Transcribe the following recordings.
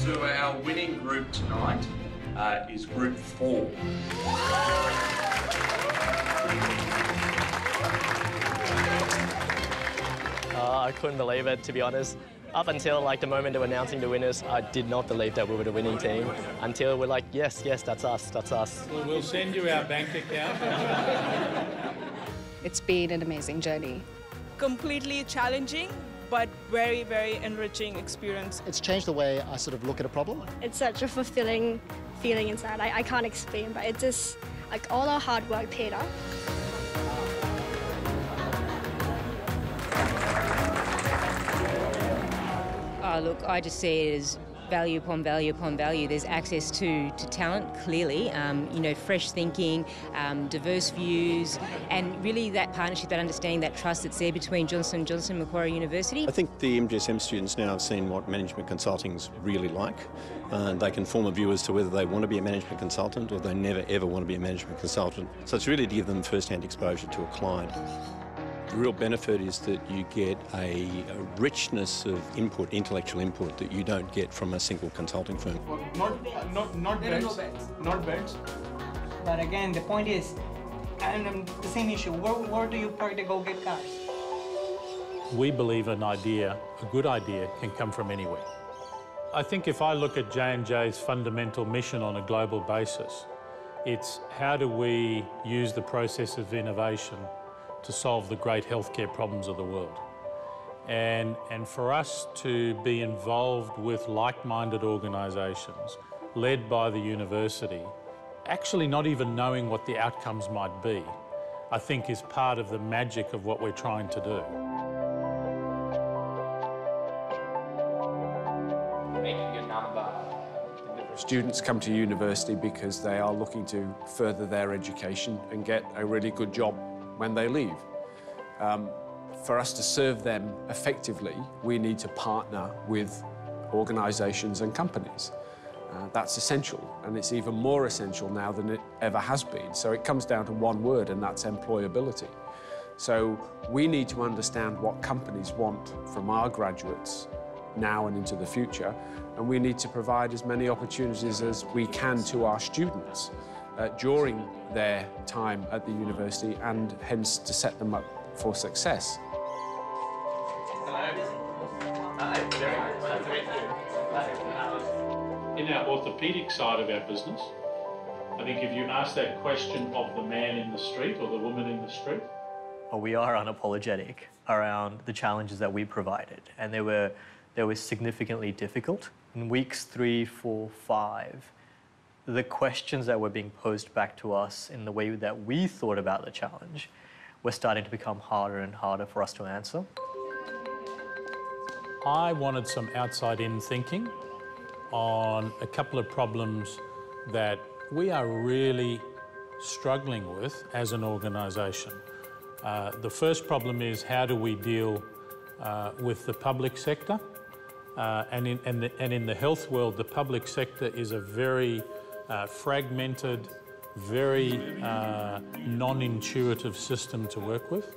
So our winning group tonight is Group 4. I couldn't believe it, to be honest. Up until the moment of announcing the winners, I did not believe that we were the winning team. Until we're like, yes, that's us, that's us. We'll send you our bank account. It's been an amazing journey. Completely challenging, but very, very enriching experience. It's changed the way I sort of look at a problem. It's such a fulfilling feeling inside. I can't explain, but it's just like all our hard work paid off. Look, I just see it as value upon value upon value. There's access to talent, clearly, fresh thinking, diverse views, and really that partnership, that understanding, that trust that's there between Johnson&Johnson and Macquarie University. I think the MGSM students now have seen what management consulting's really like. They can form a view as to whether they want to be a management consultant or they never ever want to be a management consultant. So it's really to give them first-hand exposure to a client. The real benefit is that you get a richness of input, intellectual input, that you don't get from a single consulting firm. Not beds. But again, the point is, and the same issue, where do you park to go get cars? We believe an idea, a good idea, can come from anywhere. I think if I look at J&J's fundamental mission on a global basis, it's how do we use the process of innovation to solve the great healthcare problems of the world. And for us to be involved with like-minded organisations led by the university, actually not even knowing what the outcomes might be, I think is part of the magic of what we're trying to do. Making a number. Students come to university because they are looking to further their education and get a really good job when they leave. For us to serve them effectively, we need to partner with organisations and companies. That's essential, and it's even more essential now than it ever has been. So it comes down to one word, and that's employability. So we need to understand what companies want from our graduates now and into the future, and we need to provide as many opportunities as we can to our students during their time at the university, and hence to set them up for success. In our orthopaedic side of our business, I think if you ask that question of the man in the street or the woman in the street, We are unapologetic around the challenges that we provided, and they were significantly difficult. In weeks 3, 4, 5, the questions that were being posed back to us in the way that we thought about the challenge were starting to become harder and harder for us to answer. I wanted some outside-in thinking on a couple of problems that we are really struggling with as an organisation. The first problem is, how do we deal with the public sector? And in the health world, the public sector is a very fragmented, very non-intuitive system to work with.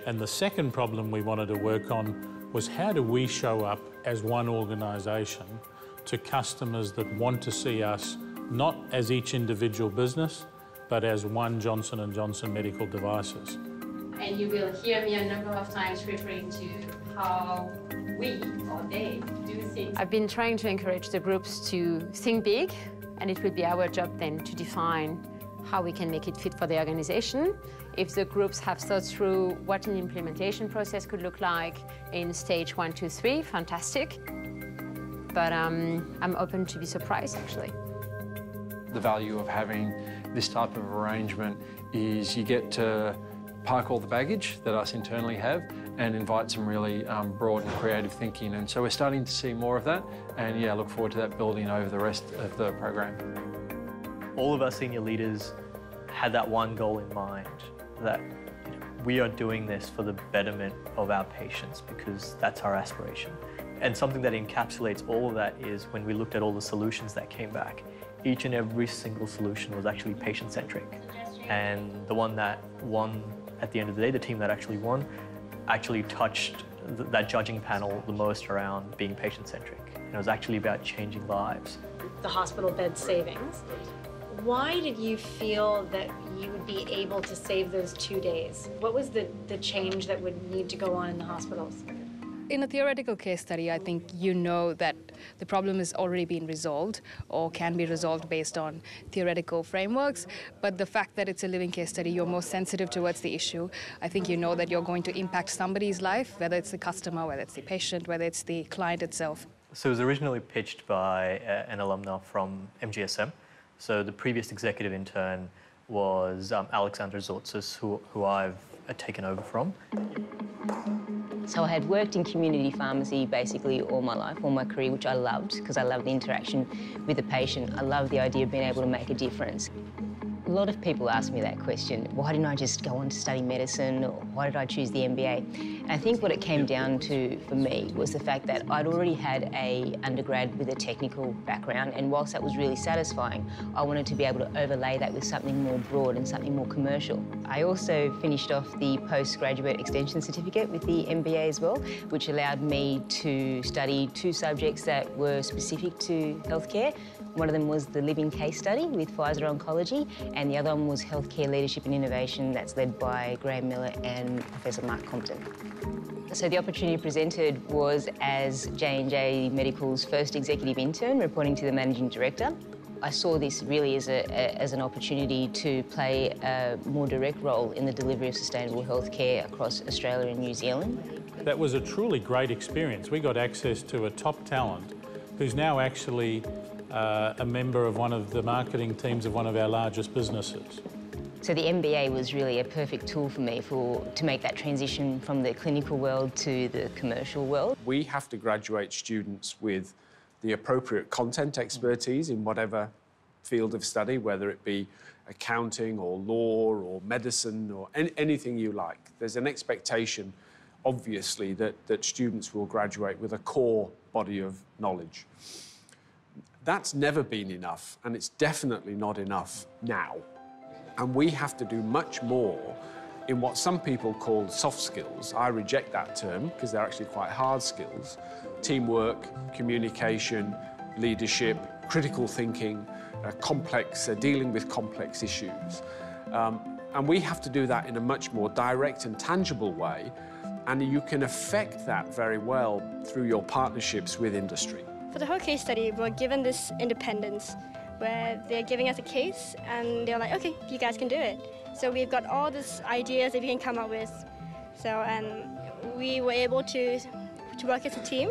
And the second problem we wanted to work on was, how do we show up as one organisation to customers that want to see us not as each individual business, but as one Johnson&Johnson Medical Devices. And you will hear me a number of times referring to how we, or they, do things. I've been trying to encourage the groups to think big, and it will be our job then to define how we can make it fit for the organization. If the groups have thought through what an implementation process could look like in stage 1, 2, 3, fantastic. But I'm open to be surprised, actually. The value of having this type of arrangement is you get to park all the baggage that us internally have and invite some really broad and creative thinking. And so we're starting to see more of that, and yeah, I look forward to that building over the rest of the program. All of our senior leaders had that one goal in mind, that we are doing this for the betterment of our patients because that's our aspiration. And something that encapsulates all of that is when we looked at all the solutions that came back, each and every single solution was actually patient-centric. And the one that won at the end of the day, the team that actually won, actually touched that judging panel the most around being patient-centric. it was actually about changing lives. The hospital bed savings. Why did you feel that you would be able to save those 2 days? What was the change that would need to go on in the hospitals? In a theoretical case study, I think you know that the problem has already been resolved or can be resolved based on theoretical frameworks, but the fact that it's a living case study, you're more sensitive towards the issue. I think you know that you're going to impact somebody's life, whether it's the customer, whether it's the patient, whether it's the client itself. So it was originally pitched by an alumna from MGSM. So the previous executive intern was Alexandra Zortzis, who I've taken over from. So I had worked in community pharmacy basically all my life, all my career, which I loved because I loved the interaction with the patient. I loved the idea of being able to make a difference. A lot of people ask me that question, why didn't I just go on to study medicine, or why did I choose the MBA? And I think what it came down to for me was the fact that I'd already had an undergrad with a technical background, and whilst that was really satisfying, I wanted to be able to overlay that with something more broad and something more commercial. I also finished off the postgraduate extension certificate with the MBA as well, which allowed me to study 2 subjects that were specific to healthcare. One of them was the living case study with Pfizer Oncology, and the other one was healthcare leadership and innovation that's led by Graham Miller and Professor Mark Compton. So the opportunity presented was as J&J Medical's first executive intern, reporting to the managing director. I saw this really as an opportunity to play a more direct role in the delivery of sustainable healthcare across Australia and New Zealand. That was a truly great experience. We got access to a top talent who's now actually a member of one of the marketing teams of one of our largest businesses. So the MBA was really a perfect tool for me to make that transition from the clinical world to the commercial world. We have to graduate students with the appropriate content expertise in whatever field of study, whether it be accounting or law or medicine or anything you like. There's an expectation, obviously, that students will graduate with a core body of knowledge. That's never been enough, and it's definitely not enough now. And we have to do much more in what some people call soft skills. I reject that term because they're actually quite hard skills. Teamwork, communication, leadership, critical thinking, dealing with complex issues. And we have to do that in a much more direct and tangible way, and you can affect that very well through your partnerships with industry. For the whole case study, we're given this independence where they're giving us a case and they're like, okay, you guys can do it. So we've got all these ideas that we can come up with. So, and we were able to work as a team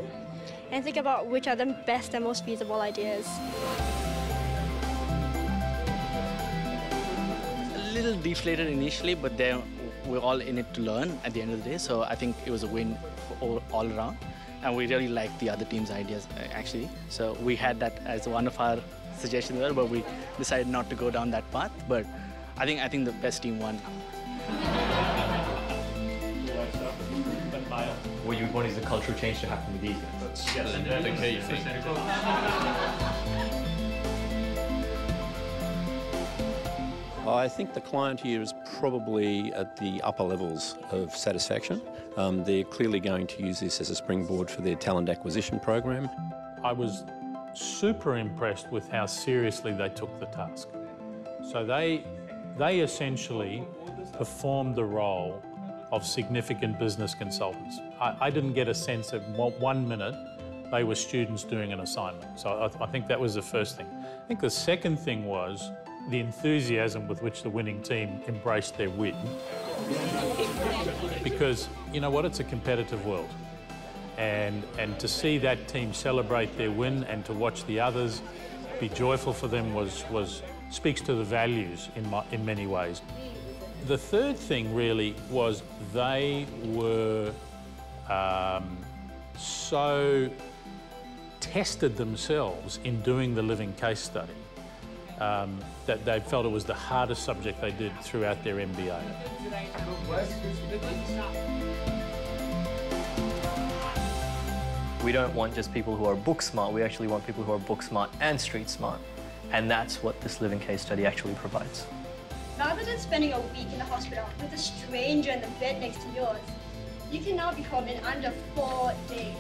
and think about which are the best and most feasible ideas. A little deflated initially, but then we're all in it to learn at the end of the day. So I think it was a win for all around. And we really liked the other team's ideas, actually. So we had that as one of our suggestions there, but we decided not to go down that path. But I think the best team won. What you want is the cultural change to happen with these guys. Yes, that's the key thing. I think the client here is probably at the upper levels of satisfaction. They're clearly going to use this as a springboard for their talent acquisition program. I was super impressed with how seriously they took the task. So they essentially performed the role of significant business consultants. I didn't get a sense of 1 minute they were students doing an assignment. So I think that was the first thing. I think the second thing was the enthusiasm with which the winning team embraced their win. Because, you know what, it's a competitive world. And to see that team celebrate their win and to watch the others be joyful for them speaks to the values in many ways. The third thing really was they were so tested themselves in doing the living case study that they felt it was the hardest subject they did throughout their MBA. We don't want just people who are book smart, we actually want people who are book smart and street smart. And that's what this living case study actually provides. Rather than spending a week in the hospital with a stranger in the bed next to yours, you can now be home in under 4 days.